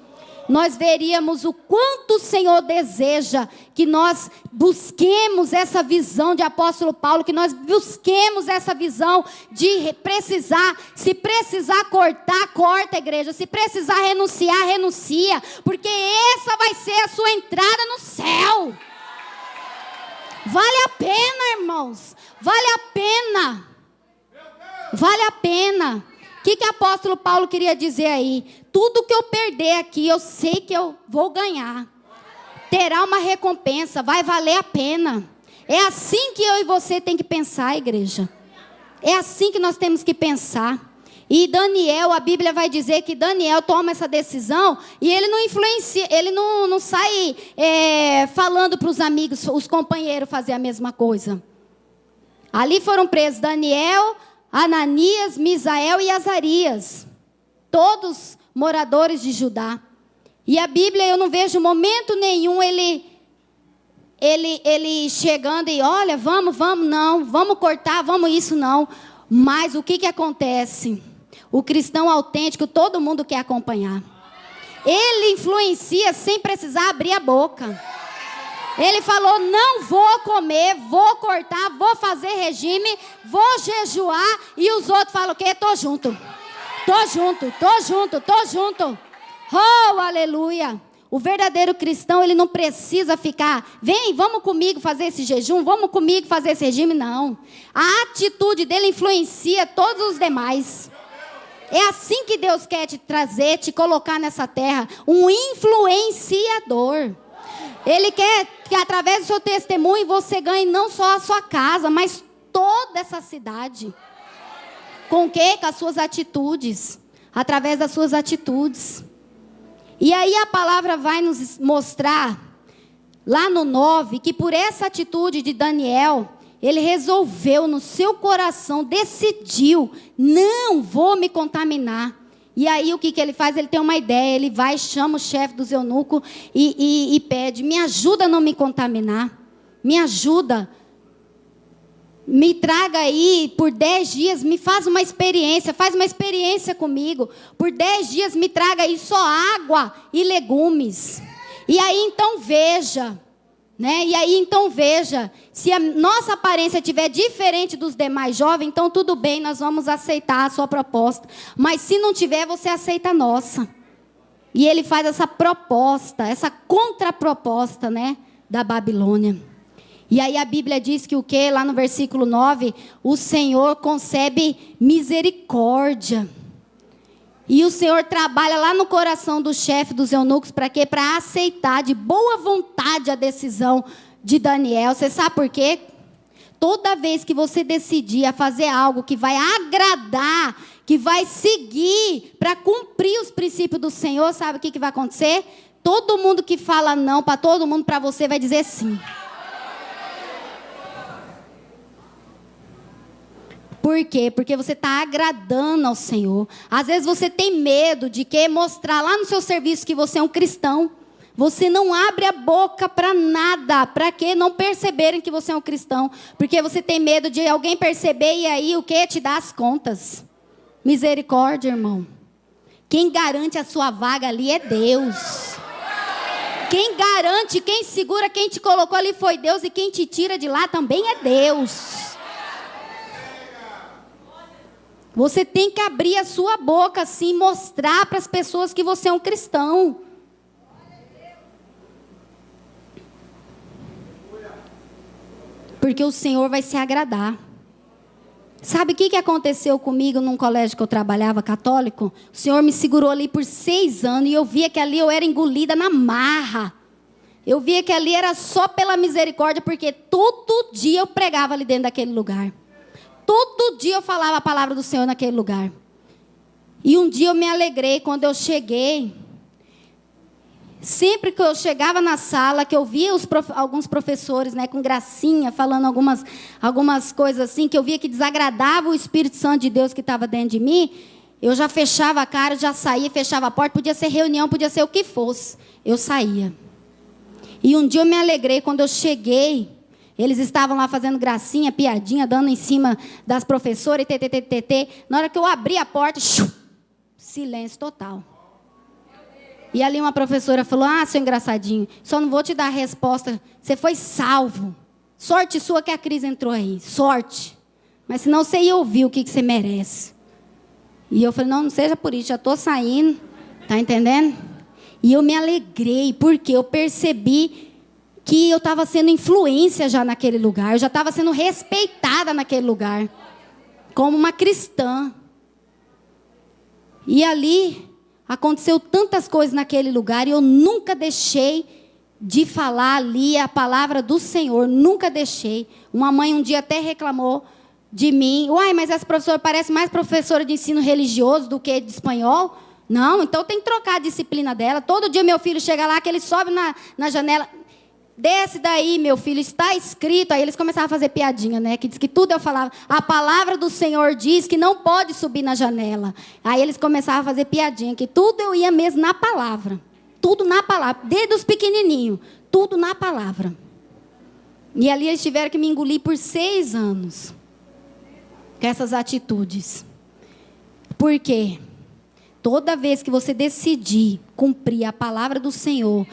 Speaker 1: nós veríamos o quanto o Senhor deseja que nós busquemos essa visão de apóstolo Paulo, que nós busquemos essa visão de precisar, se precisar cortar, corta, igreja, se precisar renunciar, renuncia, porque essa vai ser a sua entrada no céu. Vale a pena, irmãos, vale a pena, vale a pena. O que o apóstolo Paulo queria dizer aí? Tudo que eu perder aqui, eu sei que eu vou ganhar. Terá uma recompensa, vai valer a pena. É assim que eu e você tem que pensar, igreja. É assim que nós temos que pensar. E Daniel, a Bíblia vai dizer que Daniel toma essa decisão e ele não influencia, ele não sai falando para os amigos, os companheiros fazer a mesma coisa. Ali foram presos Daniel, Ananias, Misael e Azarias. Todos moradores de Judá. E a Bíblia, eu não vejo momento nenhum ele ele chegando e olha, vamos, não, vamos cortar, vamos isso, não. Mas o que acontece? O cristão autêntico, todo mundo quer acompanhar. Ele influencia sem precisar abrir a boca. Ele falou, não vou comer, vou cortar, vou fazer regime, vou jejuar. E os outros falam o quê? Tô junto. Oh, aleluia. O verdadeiro cristão, ele não precisa ficar, vem, vamos comigo fazer esse jejum, vamos comigo fazer esse regime, não. A atitude dele influencia todos os demais. É assim que Deus quer te trazer, te colocar nessa terra, um influenciador. Ele quer que através do seu testemunho você ganhe não só a sua casa, mas toda essa cidade. Com o quê? Com as suas atitudes. Através das suas atitudes. E aí a palavra vai nos mostrar, lá no 9, que por essa atitude de Daniel, ele resolveu no seu coração, decidiu, não vou me contaminar. E aí o que ele faz? Ele tem uma ideia, ele vai, chama o chefe dos eunucos e pede, me ajuda a não me contaminar, me ajuda, me traga aí por 10 dias, me faz uma experiência comigo, por 10 dias me traga aí só água e legumes, e aí então veja, né? E aí então veja, se a nossa aparência estiver diferente dos demais jovens, então tudo bem, nós vamos aceitar a sua proposta. Mas se não tiver, você aceita a nossa. E ele faz essa proposta, essa contraproposta, né, da Babilônia. E aí a Bíblia diz que o quê? Lá no versículo 9, o Senhor concebe misericórdia. E o Senhor trabalha lá no coração do chefe dos eunucos, para quê? Para aceitar de boa vontade a decisão de Daniel. Você sabe por quê? Toda vez que você decidir a fazer algo que vai agradar, que vai seguir, para cumprir os princípios do Senhor, sabe o que vai acontecer? Todo mundo que fala não para todo mundo, para você vai dizer sim. Por quê? Porque você está agradando ao Senhor. Às vezes você tem medo de mostrar lá no seu serviço que você é um cristão. Você não abre a boca para nada. Para que não perceberem que você é um cristão? Porque você tem medo de alguém perceber e aí o quê? Te dar as contas. Misericórdia, irmão. Quem garante a sua vaga ali é Deus. Quem garante, quem segura, quem te colocou ali foi Deus. E quem te tira de lá também é Deus. Você tem que abrir a sua boca assim, mostrar para as pessoas que você é um cristão. Porque o Senhor vai se agradar. Sabe o que aconteceu comigo num colégio que eu trabalhava, católico? O Senhor me segurou ali por 6 anos e eu via que ali eu era engolida na marra. Eu via que ali era só pela misericórdia, porque todo dia eu pregava ali dentro daquele lugar. Todo dia eu falava a palavra do Senhor naquele lugar. E um dia eu me alegrei quando eu cheguei. Sempre que eu chegava na sala, que eu via alguns professores, né, com gracinha, falando algumas coisas assim, que eu via que desagradava o Espírito Santo de Deus que estava dentro de mim, eu já fechava a cara, já saía, fechava a porta, podia ser reunião, podia ser o que fosse. Eu saía. E um dia eu me alegrei quando eu cheguei. Eles estavam lá fazendo gracinha, piadinha, dando em cima das professoras, e Na hora que eu abri a porta, silêncio total. E ali uma professora falou, seu engraçadinho, só não vou te dar a resposta, você foi salvo. Sorte sua que a Cris entrou aí, sorte. Mas senão você ia ouvir o que você merece. E eu falei, não seja por isso, já estou saindo, tá entendendo? E eu me alegrei, porque eu percebi que eu estava sendo influência já naquele lugar. Eu já estava sendo respeitada naquele lugar. Como uma cristã. E ali aconteceu tantas coisas naquele lugar. E eu nunca deixei de falar ali a palavra do Senhor. Nunca deixei. Uma mãe um dia até reclamou de mim. Uai, mas essa professora parece mais professora de ensino religioso do que de espanhol. Não, então tem que trocar a disciplina dela. Todo dia meu filho chega lá, que ele sobe na janela... Desce daí, meu filho, está escrito. Aí eles começavam a fazer piadinha, né? Que diz que tudo eu falava. A palavra do Senhor diz que não pode subir na janela. Aí eles começavam a fazer piadinha, que tudo eu ia mesmo na palavra. Tudo na palavra. Desde os pequenininhos. Tudo na palavra. E ali eles tiveram que me engolir por 6 anos. Com essas atitudes. Por quê? Toda vez que você decidir cumprir a palavra do Senhor,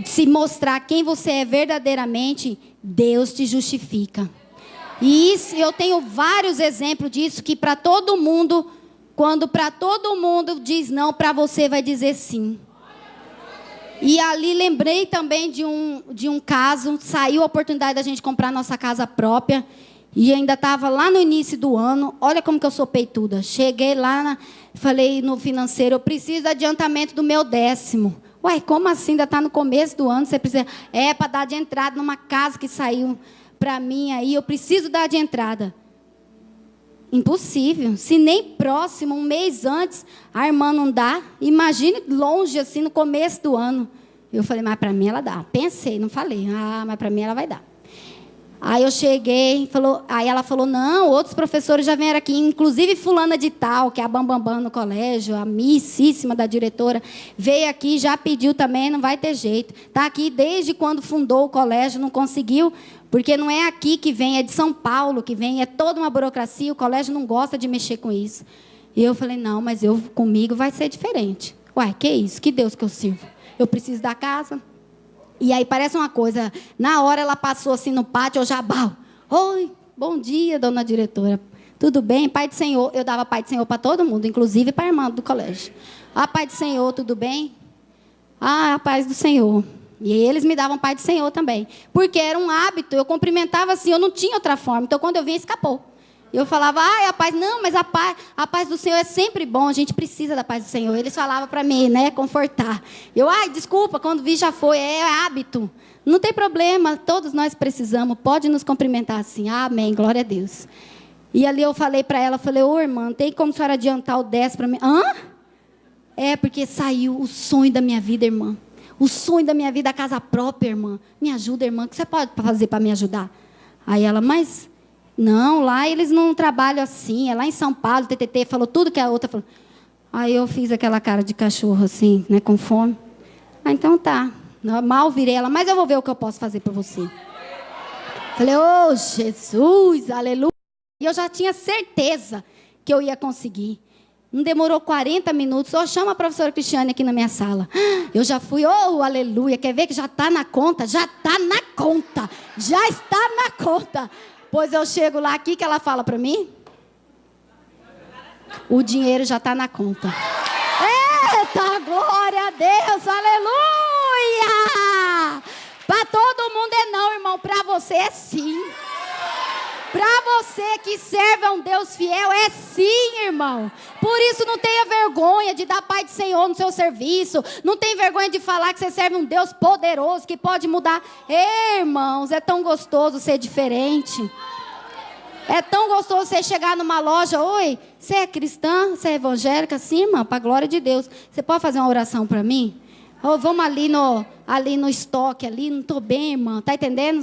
Speaker 1: se mostrar quem você é verdadeiramente, Deus te justifica. E isso, eu tenho vários exemplos disso, que para todo mundo, quando para todo mundo diz não, para você vai dizer sim. E ali lembrei também de um caso, saiu a oportunidade da gente comprar nossa casa própria, e ainda estava lá no início do ano. Olha como que eu sou peituda. Cheguei lá, falei no financeiro, eu preciso de adiantamento do meu 10º. Ué, como assim? Ainda está no começo do ano, você precisa... É, para dar de entrada numa casa que saiu para mim aí, eu preciso dar de entrada. Impossível. Se nem próximo, um mês antes, a irmã não dá. Imagine longe, assim, no começo do ano. Eu falei, mas para mim ela dá. Pensei, não falei. Mas para mim ela vai dar. Aí eu cheguei, aí ela falou, não, outros professores já vieram aqui, inclusive fulana de tal, que é a bambambam no colégio, a missíssima da diretora, veio aqui, já pediu também, não vai ter jeito. Está aqui desde quando fundou o colégio, não conseguiu, porque não é aqui que vem, é de São Paulo que vem, é toda uma burocracia, o colégio não gosta de mexer com isso. E eu falei, não, mas comigo vai ser diferente. Ué, que isso? Que Deus que eu sirvo? Eu preciso da casa. E aí parece uma coisa, na hora ela passou assim no pátio, eu já, oi, bom dia, dona diretora. Tudo bem? Pai do Senhor. Eu dava Pai do Senhor para todo mundo, inclusive para a irmã do colégio. Pai do Senhor, tudo bem? A paz do Senhor. E eles me davam Pai do Senhor também. Porque era um hábito, eu cumprimentava assim, eu não tinha outra forma. Então, quando eu vinha, escapou. Eu falava, a paz, não, mas a paz do Senhor é sempre bom, a gente precisa da paz do Senhor. Eles falavam para mim, né, confortar. Eu, desculpa, quando vi já foi, é hábito. Não tem problema, todos nós precisamos, pode nos cumprimentar assim, amém, glória a Deus. E ali eu falei para ela, irmã, não tem como a senhora adiantar o 10 para mim? É, porque saiu o sonho da minha vida, irmã. O sonho da minha vida, a casa própria, irmã. Me ajuda, irmã, o que você pode fazer para me ajudar? Aí ela, mas... Não, lá eles não trabalham assim. É lá em São Paulo, TTT, falou tudo que a outra falou. Aí eu fiz aquela cara de cachorro assim, né, com fome. Então tá. Mal virei ela, mas eu vou ver o que eu posso fazer por você. Falei, Jesus, aleluia. E eu já tinha certeza que eu ia conseguir. Não demorou 40 minutos. Chama a professora Cristiane aqui na minha sala. Eu já fui, aleluia. Quer ver que já está na conta? Já está na conta. Já está na conta. Pois eu chego lá, aqui que ela fala para mim? O dinheiro já está na conta. Eita, glória a Deus, aleluia! Para todo mundo é não, irmão, para você é sim. Para você que serve a um Deus fiel, é sim, irmão. Por isso não tenha vergonha de dar Pai do Senhor no seu serviço. Não tenha vergonha de falar que você serve um Deus poderoso, que pode mudar. Irmãos, é tão gostoso ser diferente. É tão gostoso você chegar numa loja, oi, você é cristã, você é evangélica? Sim, irmã, para a glória de Deus. Você pode fazer uma oração para mim? Vamos ali no estoque, ali, não estou bem, irmã, tá entendendo?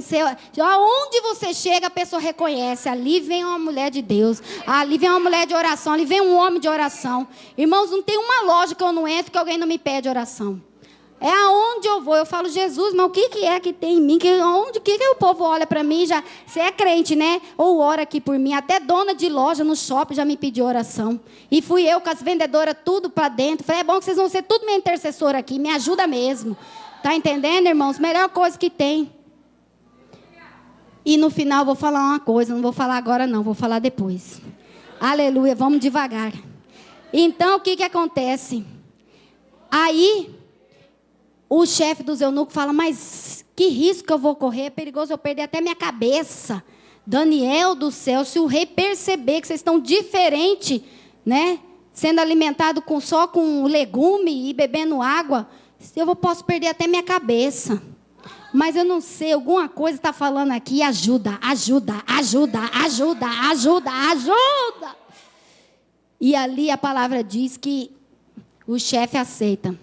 Speaker 1: Aonde você chega, a pessoa reconhece, ali vem uma mulher de Deus, ali vem uma mulher de oração, ali vem um homem de oração. Irmãos, não tem uma loja que eu não entro que alguém não me pede oração. É aonde eu vou, eu falo, Jesus, mas o que é que tem em mim? Que o povo olha para mim, já, você é crente, né? Ou ora aqui por mim, até dona de loja no shopping já me pediu oração. E fui eu com as vendedoras tudo para dentro. Falei, é bom que vocês vão ser tudo minha intercessora aqui, me ajuda mesmo. Tá entendendo, irmãos? Melhor coisa que tem. E no final vou falar uma coisa, não vou falar agora não, vou falar depois. Aleluia, vamos devagar. Então, o que acontece? Aí... O chefe dos eunucos fala, mas que risco eu vou correr? É perigoso eu perder até minha cabeça. Daniel do céu, se o rei perceber que vocês estão diferentes, né? Sendo alimentado só com legume e bebendo água, eu posso perder até minha cabeça. Mas eu não sei, alguma coisa está falando aqui, ajuda. E ali a palavra diz que o chefe aceita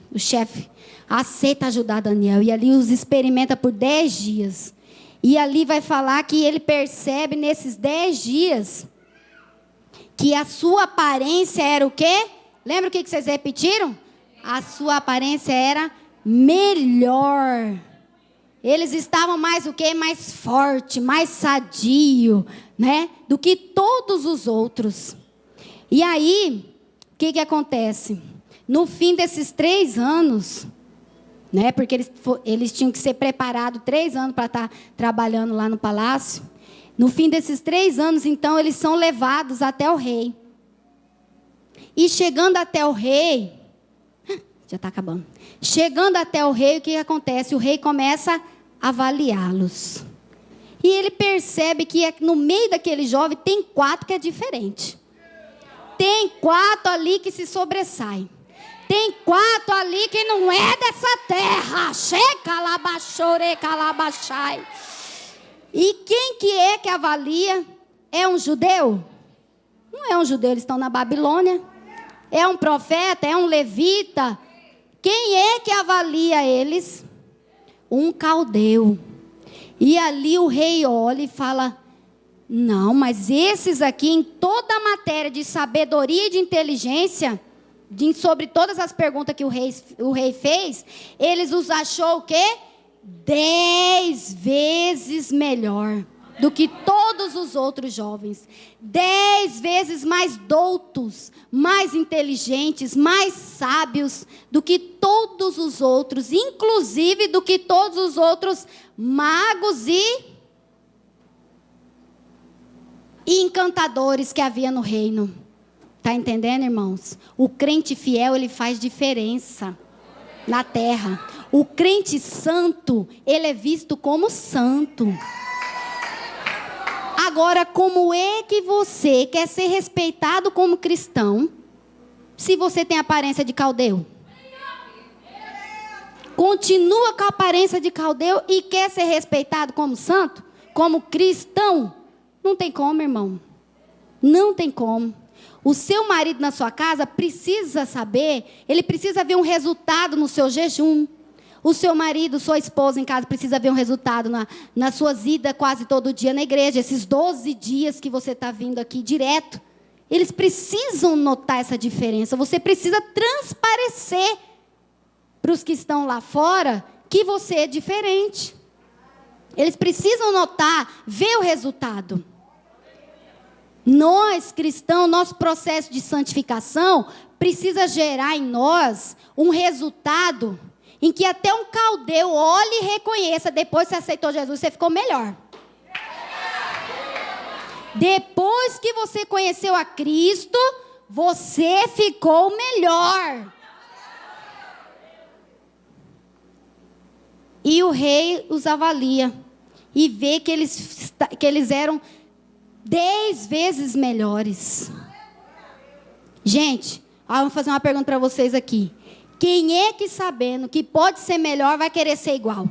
Speaker 1: ajudar Daniel. E ali os experimenta por 10 dias. E ali vai falar que ele percebe nesses 10 dias que a sua aparência era o quê? Lembra o que vocês repetiram? A sua aparência era melhor. Eles estavam mais o quê? Mais forte, mais sadio, né? Do que todos os outros. E aí, o que acontece? No fim desses 3 anos, né? Porque eles tinham que ser preparados 3 anos para estar trabalhando lá no palácio. No fim desses 3 anos, então, eles são levados até o rei. E chegando até o rei, já está acabando. Chegando até o rei, o que acontece? O rei começa a avaliá-los. E ele percebe que no meio daquele jovem tem 4 que é diferente. Tem 4 ali que se sobressaem. Tem 4 ali que não é dessa terra. Checalabachore, calabachai. E quem que é que avalia? É um judeu? Não é um judeu, eles estão na Babilônia. É um profeta? É um levita? Quem é que avalia eles? Um caldeu. E ali o rei olha e fala: não, mas esses aqui, em toda a matéria de sabedoria e de inteligência, sobre todas as perguntas que o rei fez, eles os achou o quê? 10 vezes melhor do que todos os outros jovens. 10 vezes mais doutos, mais inteligentes, mais sábios do que todos os outros, inclusive do que todos os outros magos e encantadores que havia no reino. Está entendendo, irmãos? O crente fiel, ele faz diferença na terra. O crente santo, ele é visto como santo. Agora, como é que você quer ser respeitado como cristão, se você tem aparência de caldeu? Continua com a aparência de caldeu e quer ser respeitado como santo? Como cristão? Não tem como, irmão. Não tem como. O seu marido na sua casa precisa saber, ele precisa ver um resultado no seu jejum. O seu marido, sua esposa em casa precisa ver um resultado nas suas idas quase todo dia na igreja. Esses 12 dias que você está vindo aqui direto. Eles precisam notar essa diferença. Você precisa transparecer para os que estão lá fora que você é diferente. Eles precisam notar, ver o resultado. Nós, cristãos, nosso processo de santificação precisa gerar em nós um resultado em que até um caldeu olhe e reconheça: depois que você aceitou Jesus, você ficou melhor. Depois que você conheceu a Cristo, você ficou melhor. E o rei os avalia e vê que eles eram 10 vezes melhores. Gente, vamos fazer uma pergunta para vocês aqui. Quem é que, sabendo que pode ser melhor, vai querer ser igual?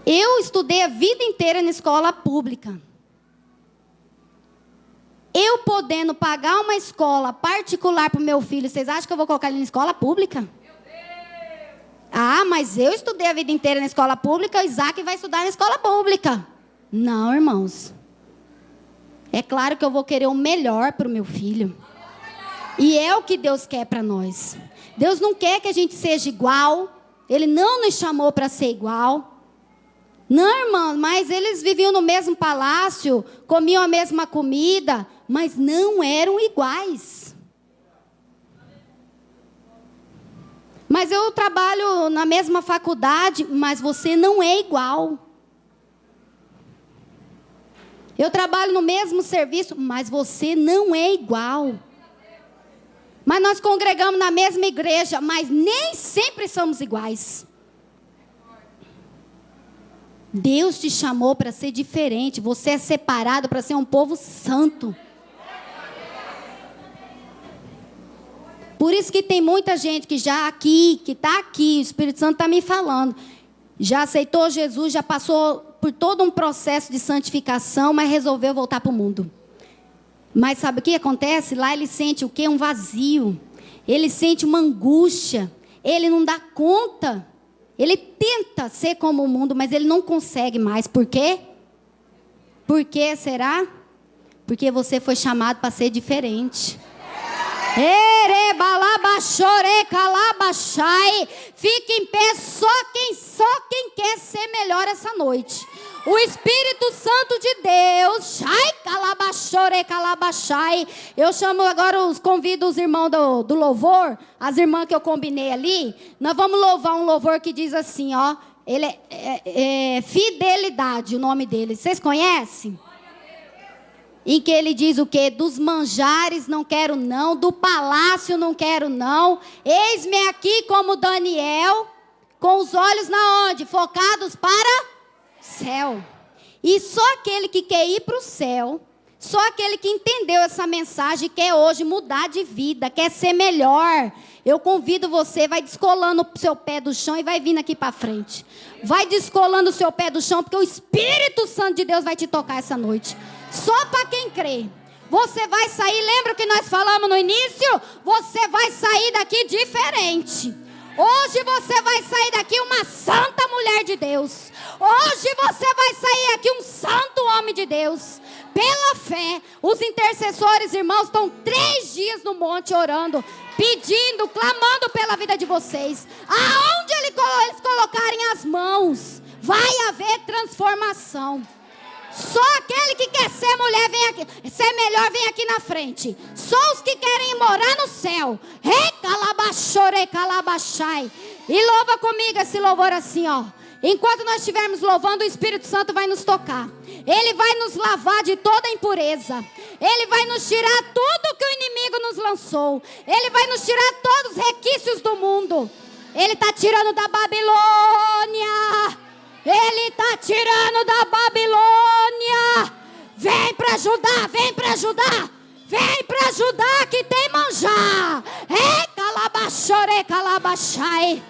Speaker 1: Eu estudei a vida inteira na escola pública. Eu podendo pagar uma escola particular para o meu filho, vocês acham que eu vou colocar ele na escola pública? Ah, mas eu estudei a vida inteira na escola pública, o Isaac vai estudar na escola pública. Não, irmãos. É claro que eu vou querer o melhor para o meu filho. E é o que Deus quer para nós. Deus não quer que a gente seja igual. Ele não nos chamou para ser igual. Não, irmão, mas eles viviam no mesmo palácio, comiam a mesma comida, mas não eram iguais. Mas eu trabalho na mesma faculdade, mas você não é igual. Eu trabalho no mesmo serviço, mas você não é igual. Mas nós congregamos na mesma igreja, mas nem sempre somos iguais. Deus te chamou para ser diferente. Você é separado para ser um povo santo. Por isso que tem muita gente que já aqui, que está aqui, o Espírito Santo está me falando, já aceitou Jesus, já passou por todo um processo de santificação, mas resolveu voltar para o mundo. Mas sabe o que acontece? Lá ele sente o quê? Um vazio. Ele sente uma angústia. Ele não dá conta. Ele tenta ser como o mundo, mas ele não consegue mais. Por quê? Por quê será? Porque você foi chamado para ser diferente. Rebalabachore, calabachai. Fique em pé, só quem quer ser melhor essa noite. O Espírito Santo de Deus. Shai, calabachore, calabachai. Eu chamo agora, convido os irmãos do louvor, as irmãs que eu combinei ali. Nós vamos louvar um louvor que diz assim, ó. Ele é fidelidade, o nome dele. Vocês conhecem? Em que ele diz o quê? Dos manjares não quero não, do palácio não quero não. Eis-me aqui como Daniel, com os olhos na onde? Focados para o céu. E só aquele que quer ir para o céu, só aquele que entendeu essa mensagem, quer hoje mudar de vida, quer ser melhor. Eu convido você, vai descolando o seu pé do chão e vai vindo aqui para frente. Vai descolando o seu pé do chão, porque o Espírito Santo de Deus vai te tocar essa noite. Só para quem crê. Você vai sair, lembra o que nós falamos no início? Você vai sair daqui diferente. Hoje você vai sair daqui uma santa mulher de Deus. Hoje você vai sair aqui um santo homem de Deus. Pela fé, os intercessores, irmãos, estão 3 dias no monte orando, pedindo, clamando pela vida de vocês. Aonde eles colocarem as mãos, vai haver transformação. Só aquele que quer ser mulher, vem aqui, ser melhor, vem aqui na frente. Só os que querem morar no céu. Recalabachore, calabachai. E louva comigo esse louvor assim, ó. Enquanto nós estivermos louvando, o Espírito Santo vai nos tocar. Ele vai nos lavar de toda impureza. Ele vai nos tirar tudo que o inimigo nos lançou. Ele vai nos tirar todos os requisitos do mundo. Ele está tirando da Babilônia. Ele está tirando da Babilônia. Vem para ajudar, vem para ajudar. Vem para ajudar que tem manjar. É calabachore, calabachai.